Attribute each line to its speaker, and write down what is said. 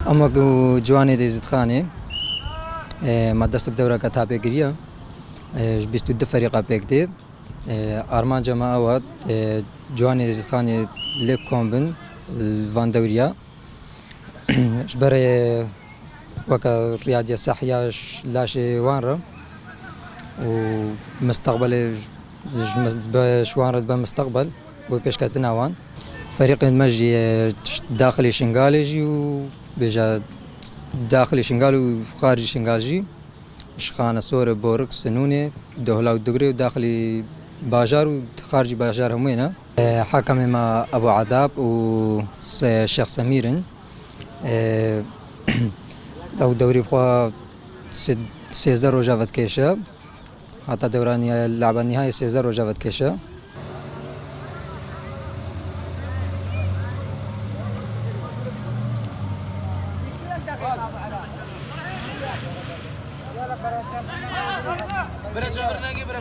Speaker 1: اما جوانی دیزید خانه ما دست بدورة كتابة قرية 22 فريق بيكدي أرمان جماعة جواني دیزید خانه لیگ کامبن الفان دوريا جبري وكا رياضية صحية لاشي وانرا ومستقبل شوانرا بمستقبل وبيش كاتناوان فريق المجي داخلي شنغالي وبيجا داخلي شنغال وخارجي شنغالجي شخانة صورة بورك سنوني دهلا ودقري وداخلي باجار وخارجي باجار همينة حكم مع أبو عذاب والشيخ سميرن لو دوري بخوا 16 روجا فتكيشة حتى دورانية اللعبة النهائية 16 روجا فتكيشة
Speaker 2: برا